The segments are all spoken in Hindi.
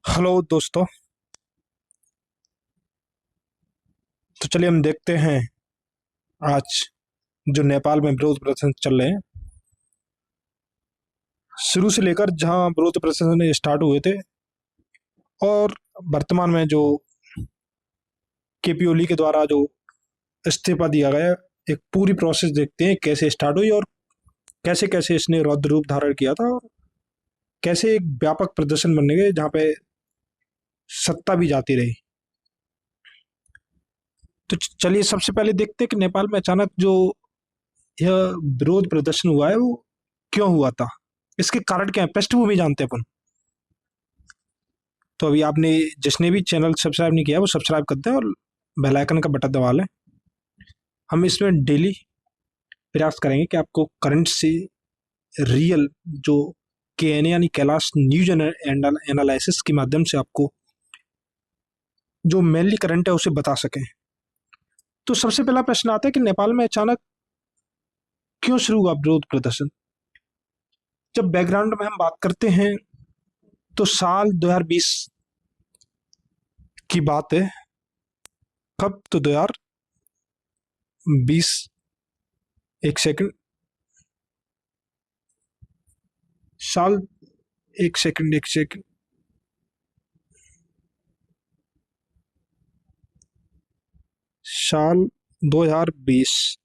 हेलो दोस्तों। तो चलिए हम देखते हैं आज जो नेपाल में विरोध प्रदर्शन चल रहे हैं, शुरू से लेकर जहां विरोध प्रदर्शन स्टार्ट हुए थे और वर्तमान में जो केपी ओली के द्वारा जो इस्तीफा दिया गया, एक पूरी प्रोसेस देखते हैं कैसे स्टार्ट हुई और कैसे कैसे इसने रौद्र रूप धारण किया था और कैसे एक व्यापक प्रदर्शन बनने गए जहाँ पे सत्ता भी जाती रही। तो चलिए सबसे पहले देखते हैं कि नेपाल में अचानक जो यह विरोध प्रदर्शन हुआ है वो क्यों हुआ था, इसके कारण क्या है, पृष्ठभूमि जानते हैं अपन। तो अभी आपने जिसने भी चैनल सब्सक्राइब नहीं किया वो सब्सक्राइब कर दें और बेल आइकन का बटन दबा लें। हम इसमें डेली प्रयास करेंगे कि आपको करंट से रियल जो के एन यानी कैलाश न्यूज एनालिसिस के माध्यम से आपको जो मेनली करंट है उसे बता सकें। तो सबसे पहला प्रश्न आता है कि नेपाल में अचानक क्यों शुरू हुआ विरोध प्रदर्शन। जब बैकग्राउंड में हम बात करते हैं तो साल 2020 की बात है। कब? तो 2020, एक सेकंड, साल, एक सेकंड, साल 2020।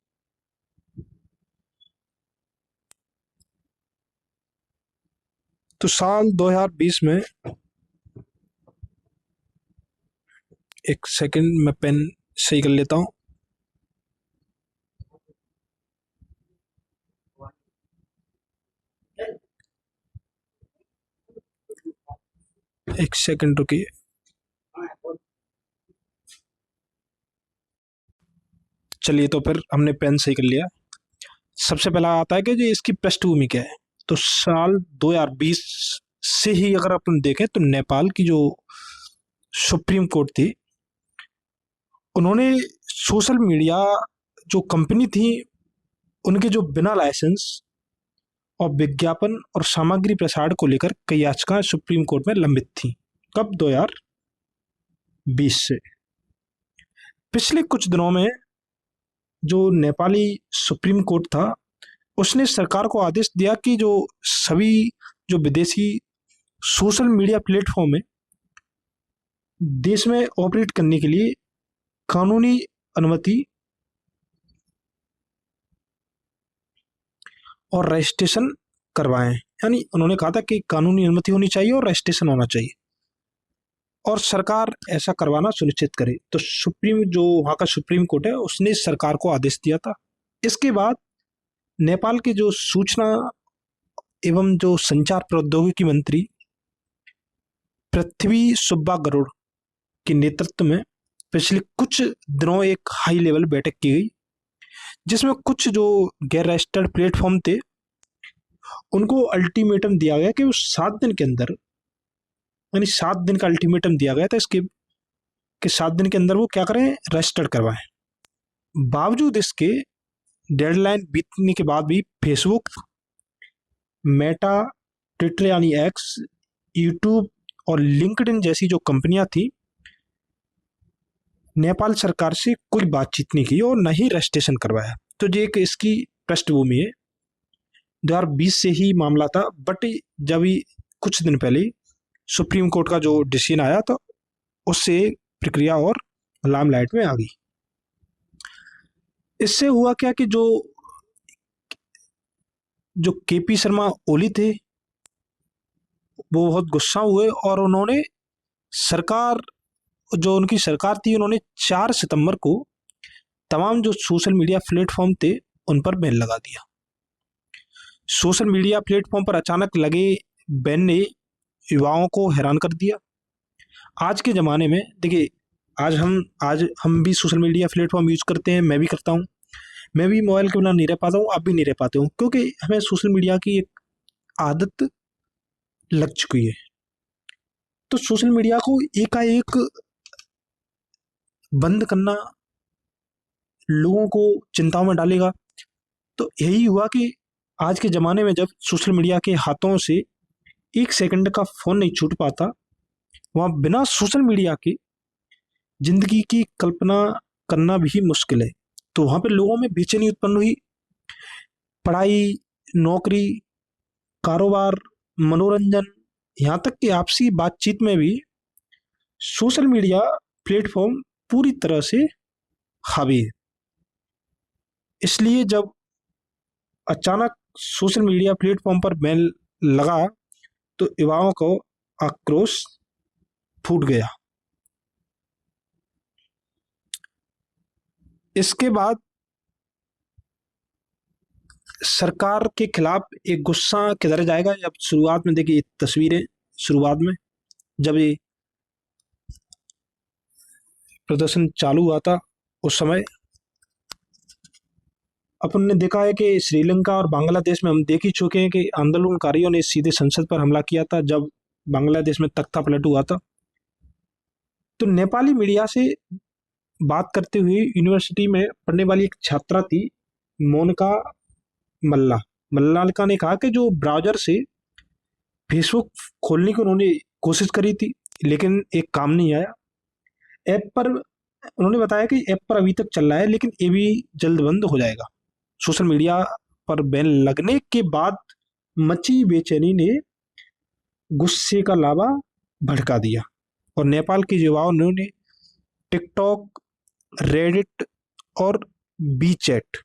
तो साल 2020 में, एक सेकंड मैं पेन सही कर लेता हूँ। एक सेकंड रुकिए। चलिए तो फिर हमने पेन सही कर लिया। सबसे पहला आता है कि जी इसकी पृष्ठभूमि क्या है। तो साल 2020 से ही अगर अपन देखें तो नेपाल की जो सुप्रीम कोर्ट थी, उन्होंने सोशल मीडिया जो कंपनी थी उनके जो बिना लाइसेंस और विज्ञापन और सामग्री प्रसार को लेकर कई याचिकाएं सुप्रीम कोर्ट में लंबित थी। कब? 2020 से। पिछले कुछ दिनों में जो नेपाली सुप्रीम कोर्ट था उसने सरकार को आदेश दिया कि जो सभी जो विदेशी सोशल मीडिया प्लेटफॉर्म है देश में ऑपरेट करने के लिए कानूनी अनुमति और रजिस्ट्रेशन करवाएं। यानी उन्होंने कहा था कि कानूनी अनुमति होनी चाहिए और रजिस्ट्रेशन होना चाहिए और सरकार ऐसा करवाना सुनिश्चित करे। तो सुप्रीम जो वहाँ का सुप्रीम कोर्ट है उसने सरकार को आदेश दिया था। इसके बाद नेपाल के जो सूचना एवं जो संचार प्रौद्योगिकी मंत्री पृथ्वी सुब्बा गरुड़ के नेतृत्व में पिछले कुछ दिनों एक हाई लेवल बैठक की गई, जिसमें कुछ जो गैर रजिस्टर्ड प्लेटफॉर्म थे उनको अल्टीमेटम दिया गया कि वो 7 दिन के अंदर, यानी 7 दिन का अल्टीमेटम दिया गया था इसके कि 7 दिन के अंदर वो क्या करें, रजिस्टर करवाएं। बावजूद इसके डेडलाइन बीतने के बाद भी फेसबुक, मेटा, ट्विटर यानी एक्स, यूट्यूब और लिंक्डइन जैसी जो कंपनियां थी नेपाल सरकार से कोई बातचीत नहीं की और न ही रजिस्ट्रेशन करवाया। तो ये एक इसकी पृष्ठभूमि है। 2020 से ही मामला था, बट जब ही कुछ दिन पहले सुप्रीम कोर्ट का जो डिसीजन आया तो उससे प्रक्रिया और लाइमलाइट में आ गई। इससे हुआ क्या कि जो जो केपी शर्मा ओली थे वो बहुत गुस्सा हुए और उन्होंने सरकार, जो उनकी सरकार थी, उन्होंने 4 सितंबर को तमाम जो सोशल मीडिया प्लेटफॉर्म थे उन पर बैन लगा दिया। सोशल मीडिया प्लेटफॉर्म पर अचानक लगे बैन ने युवाओं को हैरान कर दिया। आज के ज़माने में देखिए, आज हम भी सोशल मीडिया प्लेटफॉर्म यूज़ करते हैं, मैं भी करता हूँ। मैं भी मोबाइल के बिना नहीं रह पाता हूँ, आप भी नहीं रह पाते हो, क्योंकि हमें सोशल मीडिया की एक आदत लग चुकी है। तो सोशल मीडिया को एकाएक बंद करना लोगों को चिंताओं में डालेगा। तो यही हुआ कि आज के ज़माने में जब सोशल मीडिया के हाथों से 1 सेकंड का फ़ोन नहीं छूट पाता वहाँ बिना सोशल मीडिया के जिंदगी की कल्पना करना भी मुश्किल है। तो वहाँ पे लोगों में बेचैनी उत्पन्न हुई। पढ़ाई, नौकरी, कारोबार, मनोरंजन, यहाँ तक कि आपसी बातचीत में भी सोशल मीडिया प्लेटफॉर्म पूरी तरह से हावी है। इसलिए जब अचानक सोशल मीडिया प्लेटफॉर्म पर बैन लगा तो युवाओं को आक्रोश फूट गया। इसके बाद सरकार के खिलाफ एक गुस्सा किधर जाएगा। जब शुरुआत में देखिए तस्वीरें, शुरुआत में जब ये प्रदर्शन चालू हुआ था उस समय अपन ने देखा है कि श्रीलंका और बांग्लादेश में हम देख ही चुके हैं कि आंदोलनकारियों ने सीधे संसद पर हमला किया था जब बांग्लादेश में तख्ता पलट हुआ था। तो नेपाली मीडिया से बात करते हुए यूनिवर्सिटी में पढ़ने वाली एक छात्रा थी, मोनिका मल्लालिका ने कहा कि जो ब्राउजर से फेसबुक खोलने की उन्होंने कोशिश करी थी लेकिन एक काम नहीं आया। ऐप पर उन्होंने बताया कि ऐप पर अभी तक चल रहा है लेकिन ये भी जल्द बंद हो जाएगा। सोशल मीडिया पर बैन लगने के बाद मची बेचैनी ने गुस्से का लावा भड़का दिया और नेपाल के युवाओं ने टिकटॉक, रेडिट और बीचैट।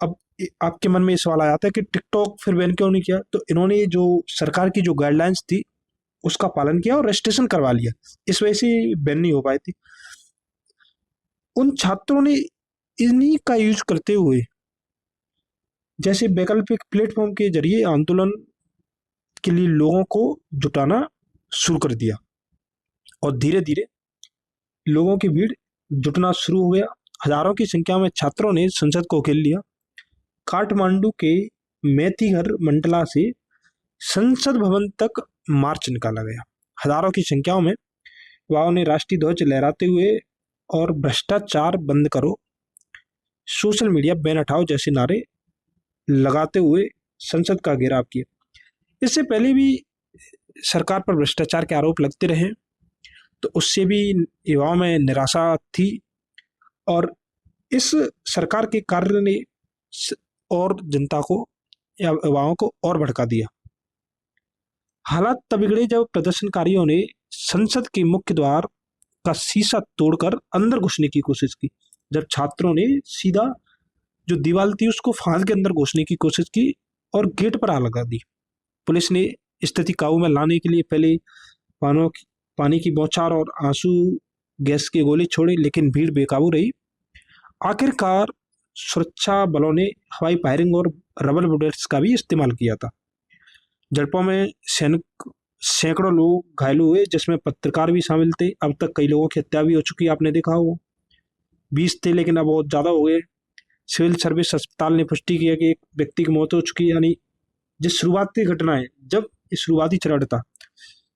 अब आपके मन में ये सवाल आ जाता है कि टिकटॉक फिर बैन क्यों नहीं किया। तो इन्होंने जो सरकार की जो गाइडलाइंस थी उसका पालन किया और रजिस्ट्रेशन करवा लिया, इस वजह से बैन नहीं हो पाई थी। उन छात्रों ने इन्हीं का यूज करते हुए जैसे वैकल्पिक प्लेटफॉर्म के जरिए आंदोलन के लिए लोगों को जुटाना शुरू कर दिया और धीरे धीरे लोगों की भीड़ जुटना शुरू हो गया। हजारों की संख्या में छात्रों ने संसद को घेर लिया। काठमांडू के मैतीघर मंडला से संसद भवन तक मार्च निकाला गया। हजारों की संख्या में युवाओं ने राष्ट्रीय ध्वज लहराते हुए और भ्रष्टाचार बंद करो, सोशल मीडिया बैन हटाओ जैसे नारे लगाते हुए संसद का घेराव किया। इससे पहले भी सरकार पर भ्रष्टाचार के आरोप लगते रहे तो उससे भी युवाओं में निराशा थी और इस सरकार के कार्य ने और जनता को या युवाओं को और भड़का दिया। हालात तब बिगड़े जब प्रदर्शनकारियों ने संसद के मुख्य द्वार का शीशा तोड़कर अंदर घुसने की कोशिश की। जब छात्रों ने सीधा जो दीवार थी उसको फांद के अंदर घुसने की कोशिश की और गेट पर आग लगा दी। पुलिस ने स्थिति काबू में लाने के लिए पहले पानी की बौछार और आंसू गैस के गोले छोड़े लेकिन भीड़ बेकाबू रही। आखिरकार सुरक्षा बलों ने हवाई फायरिंग और रबर बुलेट्स का भी इस्तेमाल किया था। झड़पों में सैकड़ों लोग घायल हुए जिसमें पत्रकार भी शामिल थे। अब तक कई लोगों की हत्या भी हो चुकी है, आपने देखा हो। 20 थे लेकिन अब बहुत ज़्यादा हो गए। सिविल सर्विस अस्पताल ने पुष्टि किया कि एक व्यक्ति की मौत हो चुकी है। यानी जिस शुरुआती घटना है, जब इस शुरुआती चरण था,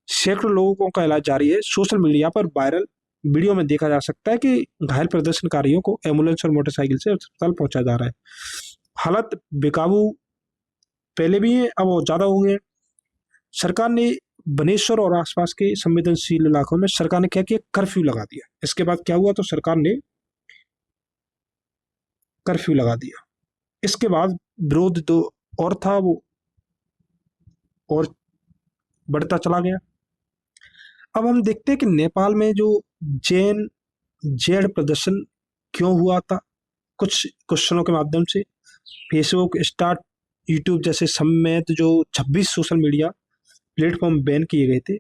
सैकड़ों लोगों का इलाज जारी है। सोशल मीडिया पर वायरल वीडियो में देखा जा सकता है कि घायल प्रदर्शनकारियों को एम्बुलेंस और मोटरसाइकिल से अस्पताल पहुंचा जा रहा है। हालत बेकाबू पहले भी है, अब बहुत ज़्यादा हो गए। सरकार ने बनेश्वर और आसपास के संवेदनशील इलाकों में सरकार ने क्या किया, कर्फ्यू लगा दिया। इसके बाद क्या हुआ, तो सरकार ने कर्फ्यू लगा दिया। इसके बाद विरोध तो और था, वो और बढ़ता चला गया। अब हम देखते हैं कि नेपाल में जो जैन जेड प्रदर्शन क्यों हुआ था, कुछ क्वेश्चनों के माध्यम से। फेसबुक, स्टार्ट, यूट्यूब जैसे समेत जो 26 सोशल मीडिया प्लेटफॉर्म बैन किए गए थे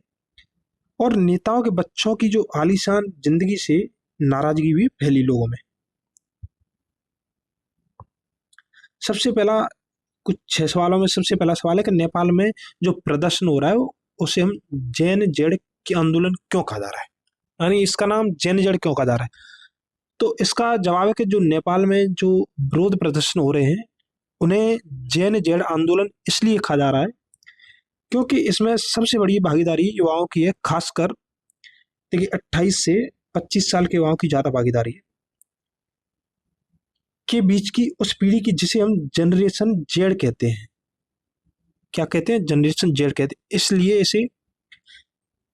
और नेताओं के बच्चों की जो आलीशान जिंदगी से नाराजगी भी फैली लोगों में। सबसे पहला कुछ 6 सवालों में सबसे पहला सवाल है कि नेपाल में जो प्रदर्शन हो रहा है उसे हम जैन जेड के आंदोलन क्यों कहा जा रहा है, यानी इसका नाम जैन जेड क्यों कहा जा रहा है। तो इसका जवाब है कि जो नेपाल में जो विरोध प्रदर्शन हो रहे हैं उन्हें जैन जेड आंदोलन इसलिए कहा जा रहा है क्योंकि इसमें सबसे बड़ी भागीदारी युवाओं की है। खासकर देखिए 28 से 25 साल के युवाओं की ज़्यादा भागीदारी है के बीच की उस पीढ़ी की जिसे हम जनरेशन जेड कहते हैं। क्या कहते हैं, जनरेशन जेड कहते हैं। इसलिए इसे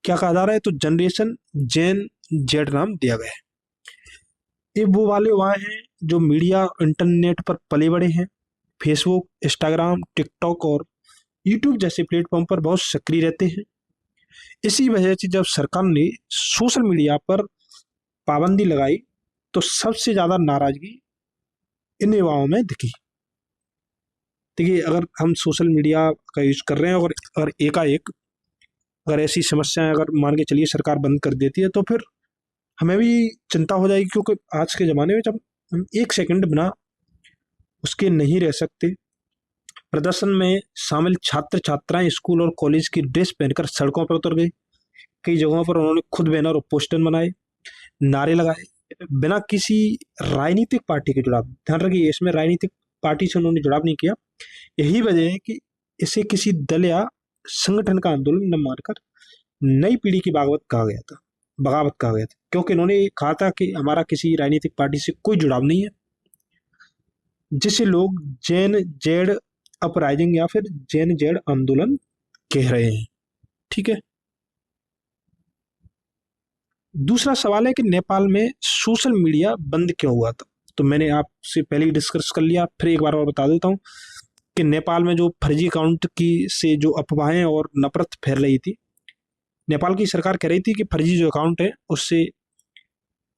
क्या कहा जा रहा है, तो जनरेशन जेन जेड नाम दिया गया है। ये वो वाले वहाँ हैं जो मीडिया इंटरनेट पर पले बड़े हैं, फेसबुक, इंस्टाग्राम, टिकटॉक और यूट्यूब जैसे प्लेटफॉर्म पर बहुत सक्रिय रहते हैं। इसी वजह से जब सरकार ने सोशल मीडिया पर पाबंदी लगाई तो सबसे ज़्यादा नाराजगी इन युवाओं में दिखी। देखिए, अगर हम सोशल मीडिया का यूज कर रहे हैं और अगर एकाएक अगर ऐसी समस्याएं अगर मान के चलिए सरकार बंद कर देती है तो फिर हमें भी चिंता हो जाएगी, क्योंकि आज के ज़माने में जब हम एक सेकंड बिना उसके नहीं रह सकते। प्रदर्शन में शामिल छात्र छात्राएं स्कूल और कॉलेज की ड्रेस पहनकर सड़कों पर उतर गए। कई जगहों पर उन्होंने खुद बैनर और पोस्टर बनाए, नारे लगाए, बिना किसी राजनीतिक पार्टी के जुड़ाव। ध्यान रखिए, इसमें राजनीतिक पार्टी से उन्होंने जुड़ाव नहीं किया। यही वजह है कि इसे किसी दल या संगठन का आंदोलन न मानकर नई पीढ़ी की बगावत कहा गया था, क्योंकि इन्होंने कहा था कि हमारा किसी राजनीतिक पार्टी से कोई जुड़ाव नहीं है, जिसे लोग जैन जेड अपराइजिंग या फिर जैन जेड आंदोलन कह रहे हैं। ठीक है। दूसरा सवाल है कि नेपाल में सोशल मीडिया बंद क्यों हुआ था। तो मैंने आपसे पहले ही डिस्कस कर लिया, फिर एक बार और बता देता हूँ कि नेपाल में जो फर्जी अकाउंट की से जो अफवाहें और नफरत फैल रही थी, नेपाल की सरकार कह रही थी कि फर्जी जो अकाउंट है उससे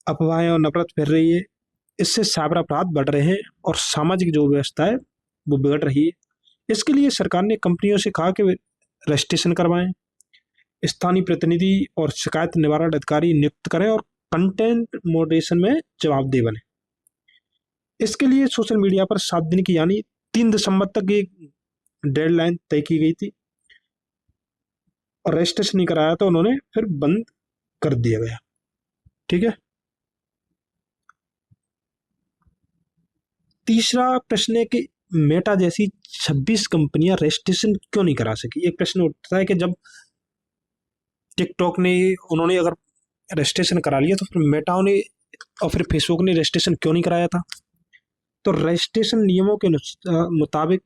अफवाहें और नफरत फैल रही है, इससे साइबर अपराध बढ़ रहे हैं और सामाजिक जो व्यवस्था है वो बिगड़ रही है। इसके लिए सरकार ने कंपनियों से कहा कि वे रजिस्ट्रेशन करवाएं, स्थानीय प्रतिनिधि और शिकायत निवारण अधिकारी नियुक्त करें और कंटेंट मॉडरेशन में जवाबदेह बने। इसके लिए सोशल मीडिया पर 7 दिन की यानी 3 दिसंबर तक एक डेडलाइन तय की गई थी, और रजिस्ट्रेशन नहीं कराया तो उन्होंने फिर बंद कर दिया गया। ठीक है। तीसरा प्रश्न है कि मेटा जैसी 26 कंपनियां रजिस्ट्रेशन क्यों नहीं करा सकी। एक प्रश्न उठता है कि जब टिकटॉक ने उन्होंने अगर रजिस्ट्रेशन करा लिया तो फिर मेटा ने और फिर फेसबुक ने रजिस्ट्रेशन क्यों नहीं कराया था। तो रजिस्ट्रेशन नियमों के मुताबिक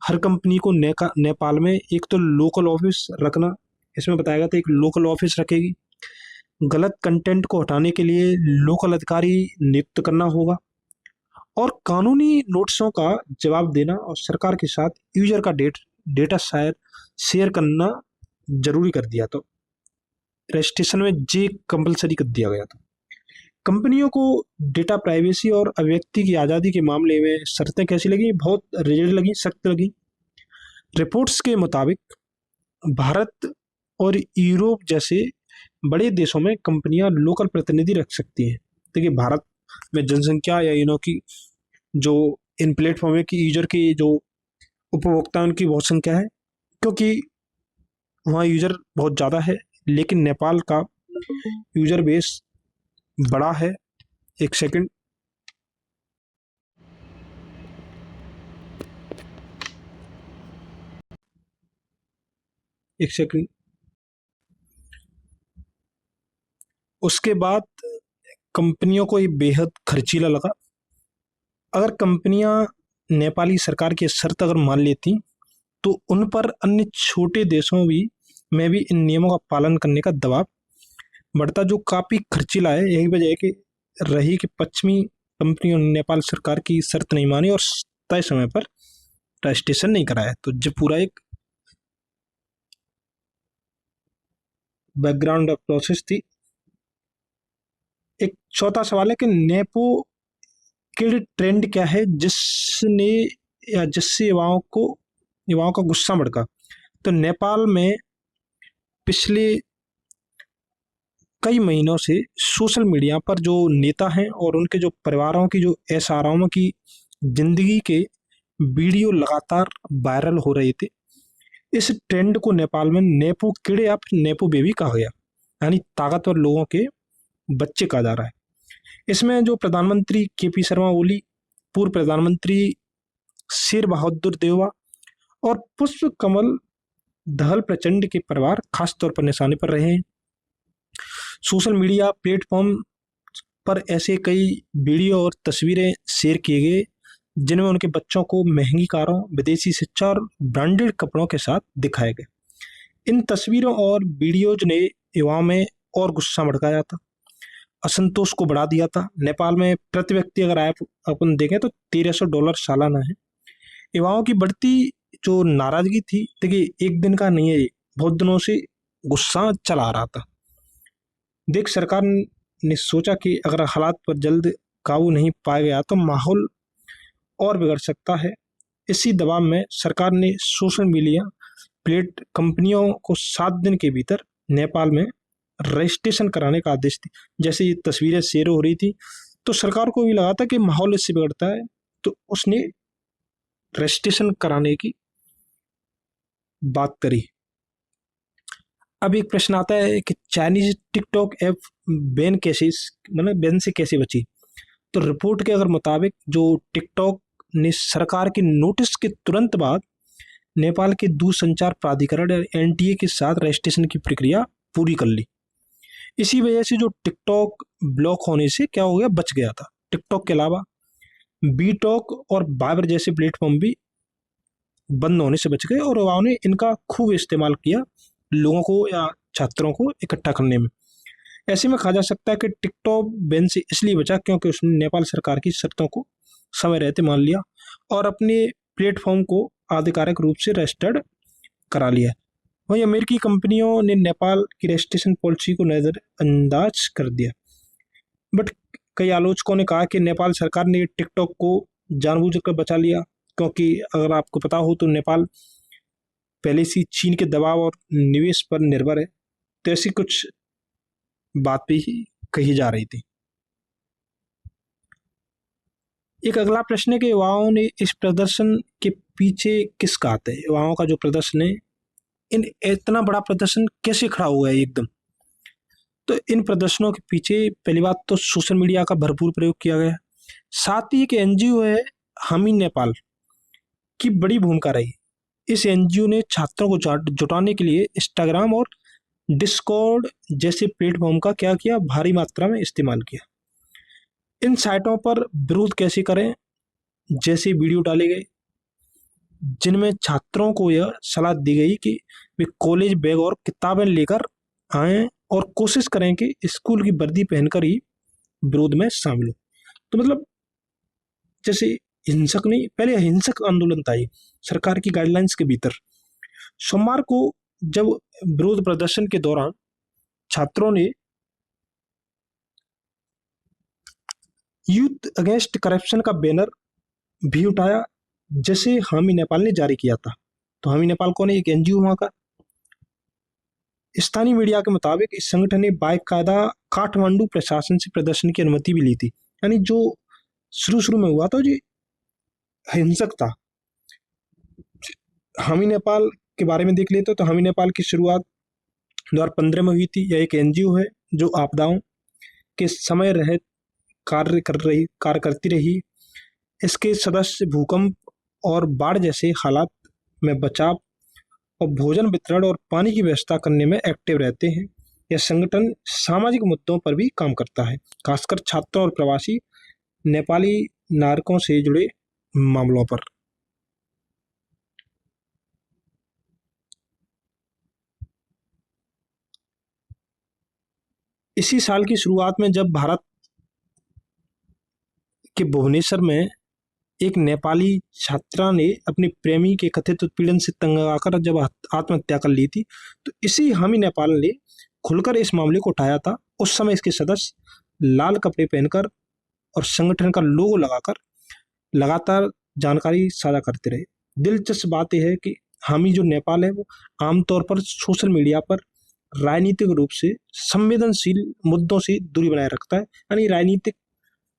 हर कंपनी को नेपाल में एक तो लोकल ऑफिस रखना, इसमें बताया गया था एक लोकल ऑफिस रखेगी, गलत कंटेंट को हटाने के लिए लोकल अधिकारी नियुक्त करना होगा, और कानूनी नोटिसों का जवाब देना और सरकार के साथ यूजर का डेटा शेयर करना जरूरी कर दिया। तो रजिस्ट्रेशन में जे कंपलसरी कर दिया गया था। कंपनियों को डेटा प्राइवेसी और अभिव्यक्ति की आज़ादी के मामले में शर्तें कैसी लगी, बहुत रिजिड लगी, सख्त लगी। रिपोर्ट्स के मुताबिक भारत और यूरोप जैसे बड़े देशों में कंपनियां लोकल प्रतिनिधि रख सकती हैं। देखिए, भारत में जनसंख्या या की जो इन प्लेटफॉर्म है कि यूजर की जो उपभोक्ता उनकी बहुत संख्या है, क्योंकि वहाँ यूजर बहुत ज़्यादा है, लेकिन नेपाल का यूजर बेस बड़ा है। एक सेकंड, उसके बाद कंपनियों को ये बेहद खर्चीला लगा। अगर कंपनियां नेपाली सरकार की शर्त अगर मान लेती तो उन पर अन्य छोटे देशों में भी इन नियमों का पालन करने का दबाव बढ़ता, जो काफ़ी खर्चीला है। यही वजह है कि रही कि पश्चिमी कंपनियों ने नेपाल सरकार की शर्त नहीं मानी और तय समय पर रजिस्ट्रेशन नहीं कराया। तो जब पूरा एक बैकग्राउंड प्रोसेस थी। एक चौथा सवाल है कि नेपो के ट्रेंड क्या है जिससे युवाओं का गुस्सा भड़का। तो नेपाल में पिछले कई महीनों से सोशल मीडिया पर जो नेता हैं और उनके जो परिवारों की जो ऐश आरामों की जिंदगी के वीडियो लगातार वायरल हो रहे थे। इस ट्रेंड को नेपाल में नेपो किड़े या फिर नेपो बेबी कहा गया, यानी ताकतवर लोगों के बच्चे कहा जा रहा है। इसमें जो प्रधानमंत्री केपी शर्मा ओली, पूर्व प्रधानमंत्री शेर बहादुर देवा और पुष्प कमल दहल प्रचंड के परिवार खास तौर पर निशाने पर रहे हैं। सोशल मीडिया प्लेटफॉर्म पर ऐसे कई वीडियो और तस्वीरें शेयर किए गए जिनमें उनके बच्चों को महंगी कारों, विदेशी शिक्षा और ब्रांडेड कपड़ों के साथ दिखाया गया। इन तस्वीरों और वीडियोज ने युवाओं में और गुस्सा भड़काया था, असंतोष को बढ़ा दिया था। नेपाल में प्रति व्यक्ति अगर आप अपन देखें तो $1300 सालाना है। युवाओं की बढ़ती जो नाराजगी थी, देखिए एक दिन का नहीं है, ये बहुत दिनों से गुस्सा चला आ रहा था। देख सरकार ने सोचा कि अगर हालात पर जल्द काबू नहीं पाया गया तो माहौल और बिगड़ सकता है। इसी दबाव में सरकार ने सोशल मीडिया प्लेट कंपनियों को 7 दिन के भीतर नेपाल में रजिस्ट्रेशन कराने का आदेश दिया। जैसे ये तस्वीरें शेयर हो रही थी तो सरकार को भी लगा था कि माहौल इससे बिगड़ता है, तो उसने रजिस्ट्रेशन कराने की बात करी। अब एक प्रश्न आता है कि चाइनीज टिकटॉक ऐप बैन से कैसे बची। तो रिपोर्ट के अगर मुताबिक जो टिकटॉक ने सरकार के नोटिस के तुरंत बाद नेपाल के दूरसंचार प्राधिकरण एनटीए के साथ रजिस्ट्रेशन की प्रक्रिया पूरी कर ली। इसी वजह से जो टिकटॉक ब्लॉक होने से क्या हो गया, बच गया था। टिकटॉक के अलावा बीटॉक और वाइबर जैसे प्लेटफॉर्म भी बंद होने से बच गए और युवाओं ने इनका खूब इस्तेमाल किया लोगों को या छात्रों को इकट्ठा करने में। ऐसे में कहा जा सकता है कि टिकटॉक बैन से इसलिए बचा क्योंकि उसने नेपाल सरकार की शर्तों को समय रहते मान लिया और अपने प्लेटफॉर्म को आधिकारिक रूप से रजिस्टर्ड करा लिया। वहीं अमेरिकी कंपनियों ने नेपाल की रजिस्ट्रेशन पॉलिसी को नज़रअंदाज कर दिया। बट कई आलोचकों ने कहा कि नेपाल सरकार ने टिकटॉक को जानबूझकर बचा लिया, क्योंकि अगर आपको पता हो तो नेपाल पहले से चीन के दबाव और निवेश पर निर्भर है। तो ऐसी कुछ बात भी कही जा रही थी। एक अगला प्रश्न है कि युवाओं ने इस प्रदर्शन के पीछे किसका हाथ है। युवाओं का जो प्रदर्शन है, इन इतना बड़ा प्रदर्शन कैसे खड़ा हुआ है एकदम। तो इन प्रदर्शनों के पीछे पहली बात तो सोशल मीडिया का भरपूर प्रयोग किया गया, साथ ही एक एनजीओ है हामी नेपाल की बड़ी भूमिका रही। इस एनजीओ ने छात्रों को जुटाने के लिए इंस्टाग्राम और डिस्कॉर्ड जैसे प्लेटफॉर्म का क्या किया, भारी मात्रा में इस्तेमाल किया। इन साइटों पर विरोध कैसे करें जैसे वीडियो डाले गए, जिनमें छात्रों को यह सलाह दी गई कि वे कॉलेज बैग और किताबें लेकर आएं और कोशिश करें कि स्कूल की वर्दी पहनकर ही विरोध में शामिल हो। तो मतलब जैसे हिंसक नहीं, पहले अहिंसक आंदोलन था ये सरकार की गाइडलाइंस के भीतर। सोमवार को जब विरोध प्रदर्शन के दौरान छात्रों ने यूथ अगेंस्ट करप्शन का बैनर भी उठाया, जैसे हामी नेपाल ने जारी किया था। तो हामी नेपाल कौन है, एक एनजीओ वहां का। स्थानीय मीडिया के मुताबिक इस संगठन ने बाकायदा काठमांडू प्रशासन से प्रदर्शन की अनुमति भी ली थी। यानी जो शुरू में हुआ था जो हिंसक था। हामी नेपाल के बारे में देख लेते तो हामी नेपाल की शुरुआत 2015 में हुई थी। यह एक एनजीओ है जो आपदाओं के समय रह कार्य करती रही। इसके सदस्य भूकंप और बाढ़ जैसे हालात में बचाव और भोजन वितरण और पानी की व्यवस्था करने में एक्टिव रहते हैं। यह संगठन सामाजिक मुद्दों पर भी काम करता है, खासकर छात्रों और प्रवासी नेपाली नागरिकों से जुड़े मामलों पर। इसी साल की शुरुआत में जब भारत के भुवनेश्वर में एक नेपाली छात्रा ने अपने प्रेमी के कथित उत्पीड़न से तंग आकर जब आत्महत्या कर ली थी, तो इसी हामी नेपाल ने खुलकर इस मामले को उठाया था। उस समय इसके सदस्य लाल कपड़े पहनकर और संगठन का लोगो लगाकर लगातार जानकारी साझा करते रहे। दिलचस्प बात यह है कि हामी जो नेपाल है वो आमतौर पर सोशल मीडिया पर राजनीतिक रूप से संवेदनशील मुद्दों से दूरी बनाए रखता है, यानी राजनीतिक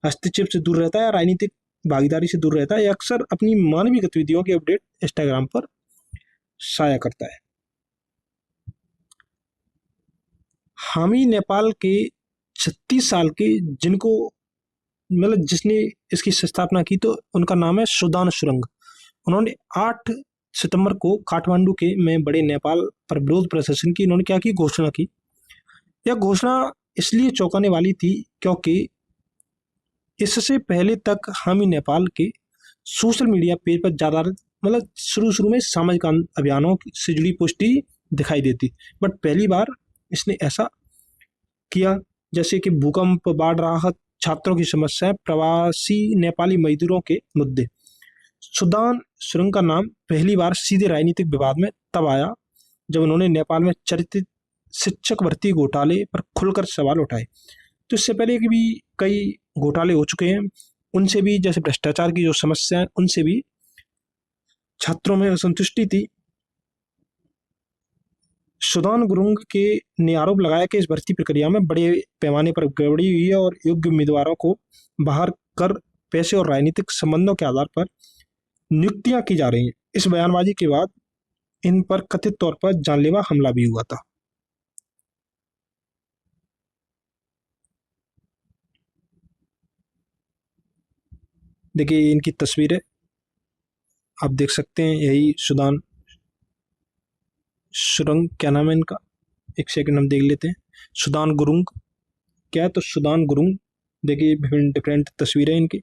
हस्तक्षेप से दूर रहता है, राजनीतिक भागीदारी से दूर रहता है। अक्सर अपनी मानवीय गतिविधियों के अपडेट इंस्टाग्राम पर साझा करता है। हामी नेपाल के 36 साल के जिनको मतलब जिसने इसकी स्थापना की तो उनका नाम है सुदान सुरंग। उन्होंने 8 सितंबर को काठमांडू के में बड़े नेपाल पर विरोध प्रदर्शन की इन्होंने क्या की, घोषणा की। यह घोषणा इसलिए चौंकाने वाली थी क्योंकि इससे पहले तक हामी नेपाल के सोशल मीडिया पेज पर ज़्यादा मतलब शुरू में सामाजिक अभियानों से जुड़ी पोस्ट ही दिखाई देती, बट पहली बार इसने ऐसा किया। जैसे कि भूकंप, बाढ़ राहत, छात्रों की समस्याएं, प्रवासी नेपाली मजदूरों के मुद्दे। सुदान सुरंग का नाम पहली बार सीधे राजनीतिक विवाद में तब आया जब उन्होंने नेपाल में चर्चित शिक्षक भर्ती घोटाले पर खुलकर सवाल उठाए। तो इससे पहले कि भी कई घोटाले हो चुके हैं, उनसे भी, जैसे भ्रष्टाचार की जो समस्या है, उनसे भी छात्रों में असंतुष्टि थी। सुदान गुरुंग के ने आरोप लगाया कि इस भर्ती प्रक्रिया में बड़े पैमाने पर गड़बड़ी हुई है और योग्य उम्मीदवारों को बाहर कर पैसे और राजनीतिक संबंधों के आधार पर नियुक्तियां की जा रही हैं। इस बयानबाजी के बाद इन पर कथित तौर पर जानलेवा हमला भी हुआ था। देखिए इनकी तस्वीरें आप देख सकते हैं, यही सुदान सुरंग, क्या नाम है इनका, एक सेकंड हम देख लेते हैं। सुदान गुरुंग क्या है, तो सुदान गुरुंग, देखिए विभिन्न डिफरेंट तस्वीरें इनकी।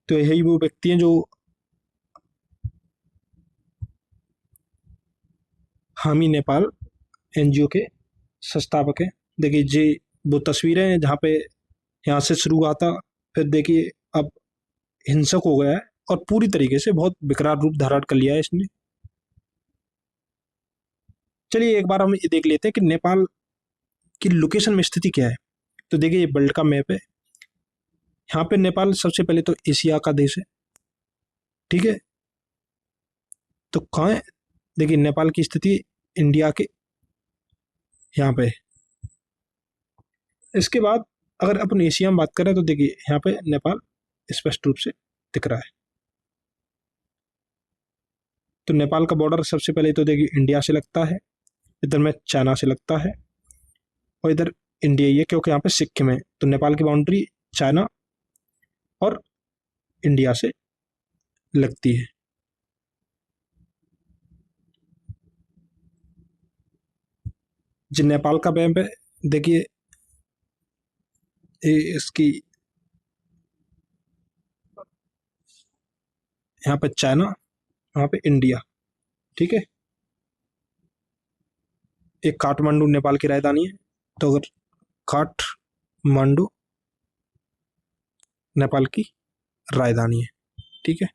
तो यही वो व्यक्ति हैं जो हामी नेपाल एनजीओ के संस्थापक हैं। देखिए ये वो तस्वीरें हैं जहाँ पे यहाँ से शुरू हुआ था, फिर देखिए अब हिंसक हो गया है और पूरी तरीके से बहुत विकराल रूप धारण कर लिया है इसने। चलिए एक बार हम ये देख लेते हैं कि नेपाल की लोकेशन में स्थिति क्या है। तो देखिए ये वर्ल्ड का मैप है। यहाँ पे नेपाल सबसे पहले तो एशिया का देश है, ठीक है। तो कहाँ है, देखिए नेपाल की स्थिति इंडिया के यहाँ पे। इसके बाद अगर अपन एशिया में बात करें तो देखिए यहाँ पे नेपाल स्पष्ट रूप से दिख रहा है। तो नेपाल का बॉर्डर सबसे पहले तो देखिए इंडिया से लगता है, इधर में चाइना से लगता है और इधर इंडिया ही है क्योंकि यहाँ पे सिक्किम है। तो नेपाल की बाउंड्री चाइना और इंडिया से लगती है। जो नेपाल का मैप है, देखिए इसकी यहाँ पे चाइना, यहाँ पे इंडिया, ठीक है। एक काठमांडू नेपाल की राजधानी है, तो अगर काठमांडू नेपाल की राजधानी है, ठीक है।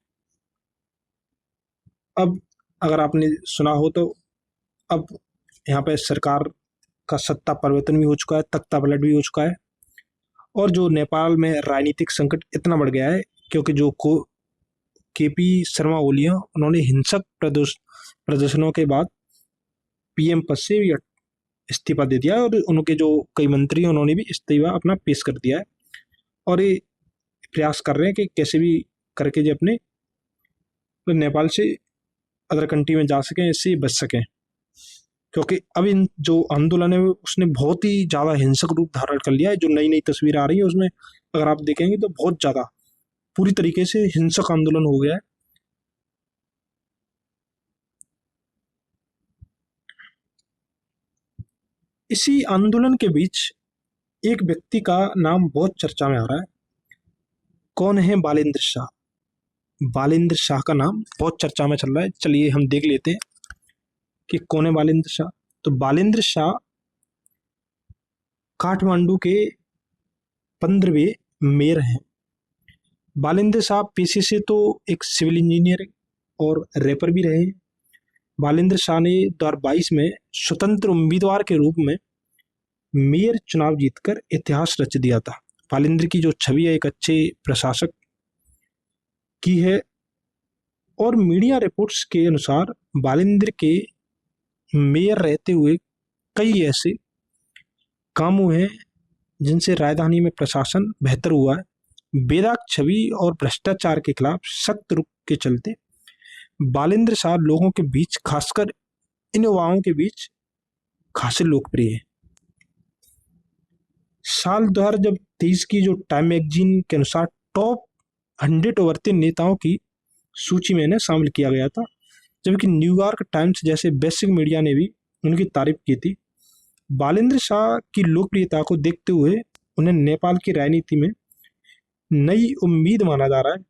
अब अगर आपने सुना हो तो अब यहाँ पे सरकार का सत्ता परिवर्तन भी हो चुका है, तख्ता पलट भी हो चुका है। और जो नेपाल में राजनीतिक संकट इतना बढ़ गया है क्योंकि जो केपी शर्मा ओली हैं, उन्होंने हिंसक प्रदर्शनों के बाद पीएम पद से भी इस्तीफा दे दिया है और उनके जो कई मंत्री हैं उन्होंने भी इस्तीफा अपना पेश कर दिया है और ये प्रयास कर रहे हैं कि कैसे भी करके जो अपने नेपाल से अदर कंट्री में जा सकें, इससे बच सकें। क्योंकि अब इन जो आंदोलन है उसने बहुत ही ज़्यादा हिंसक रूप धारण कर लिया है। जो नई नई तस्वीर आ रही है उसमें अगर आप देखेंगे तो बहुत ज़्यादा पूरी तरीके से हिंसक आंदोलन हो गया है। इसी आंदोलन के बीच एक व्यक्ति का नाम बहुत चर्चा में आ रहा है। कौन है? बालेंद्र शाह। बालेंद्र शाह का नाम बहुत चर्चा में चल रहा है। चलिए हम देख लेते हैं कि कौन है बालेंद्र शाह। तो बालेंद्र शाह काठमांडू के 15वें मेयर हैं। बालेंद्र शाह पेशे से तो एक सिविल इंजीनियर और रैपर भी रहे हैं। बालेंद्र शाह ने 2022 में स्वतंत्र उम्मीदवार के रूप में मेयर चुनाव जीतकर इतिहास रच दिया था। बालेंद्र की जो छवि है एक अच्छे प्रशासक की है और मीडिया रिपोर्ट्स के अनुसार बालेंद्र के मेयर रहते हुए कई ऐसे काम हुए हैं जिनसे राजधानी में प्रशासन बेहतर हुआ है। बेदाग छवि और भ्रष्टाचार के खिलाफ सख्त रुख के चलते बालेंद्र शाह लोगों के बीच, खासकर इन युवाओं के बीच खासे लोकप्रिय है। साल 2023 की जो टाइम मैगजीन के अनुसार टॉप 100 उभरते नेताओं की सूची में इन्हें शामिल किया गया था, जबकि न्यूयॉर्क टाइम्स जैसे वैश्विक मीडिया ने भी उनकी तारीफ की थी। बालेंद्र शाह की लोकप्रियता को देखते हुए उन्हें नेपाल की राजनीति में नई उम्मीद माना जा रहा है।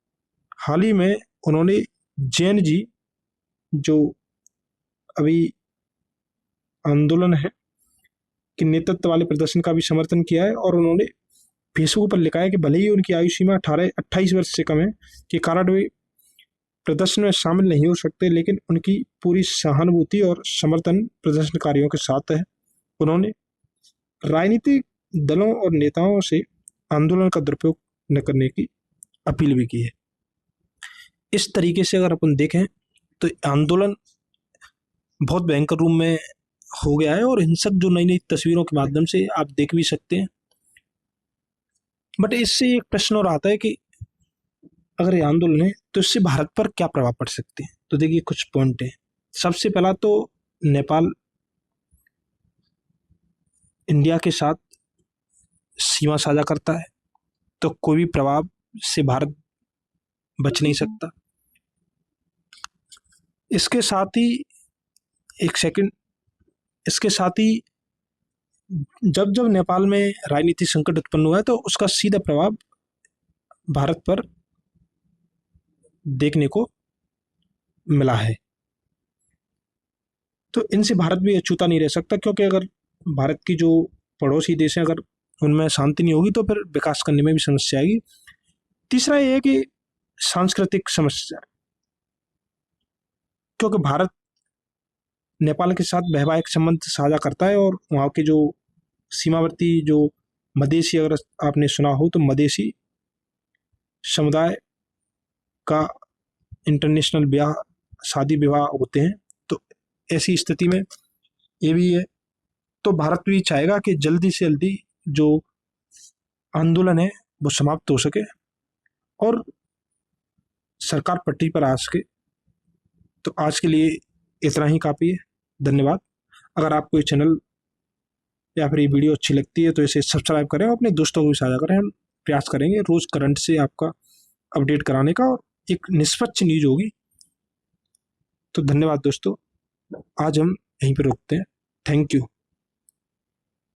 हाल ही में उन्होंने जैन जी, जो अभी आंदोलन है कि नेतृत्व वाले प्रदर्शन का भी समर्थन किया है। और उन्होंने फेसबुक पर लिखा है कि भले ही उनकी आयु सीमा 28 वर्ष से कम है के कारण वे प्रदर्शन में शामिल नहीं हो सकते, लेकिन उनकी पूरी सहानुभूति और समर्थन प्रदर्शनकारियों के साथ है। उन्होंने राजनीतिक दलों और नेताओं से आंदोलन का दुरुपयोग न करने की अपील भी की है। इस तरीके से अगर अपन देखें तो आंदोलन बहुत भयंकर रूप में हो गया है और हिंसक जो नई नई तस्वीरों के माध्यम से आप देख भी सकते हैं। बट इससे एक प्रश्न और आता है कि अगर ये आंदोलन है तो इससे भारत पर क्या प्रभाव पड़ सकते हैं। तो देखिए कुछ पॉइंट है। सबसे पहला तो नेपाल इंडिया के साथ सीमा साझा करता है, तो कोई भी प्रभाव से भारत बच नहीं सकता। इसके साथ ही इसके साथ ही जब जब नेपाल में राजनीतिक संकट उत्पन्न हुआ है तो उसका सीधा प्रभाव भारत पर देखने को मिला है। तो इनसे भारत भी अछूता नहीं रह सकता, क्योंकि अगर भारत की जो पड़ोसी देश हैं अगर उनमें शांति नहीं होगी तो फिर विकास करने में भी समस्या आएगी। तीसरा ये है कि सांस्कृतिक समस्या, क्योंकि भारत नेपाल के साथ वैवाहिक संबंध साझा करता है और वहाँ के जो सीमावर्ती जो मधेसी, अगर आपने सुना हो तो मधेसी समुदाय का इंटरनेशनल ब्याह शादी विवाह होते हैं। तो ऐसी स्थिति में ये भी है। तो भारत भी चाहेगा कि जल्दी से जल्दी जो आंदोलन है वो समाप्त हो सके और सरकार पटरी पर आ सके। तो आज के लिए इतना ही काफ़ी है। धन्यवाद। अगर आपको ये चैनल या फिर ये वीडियो अच्छी लगती है तो इसे सब्सक्राइब करें और अपने दोस्तों को भी साझा करें। हम प्रयास करेंगे रोज़ करंट से आपका अपडेट कराने का और एक निष्पक्ष न्यूज होगी। तो धन्यवाद दोस्तों, आज हम यहीं पर रुकते हैं। Thank you.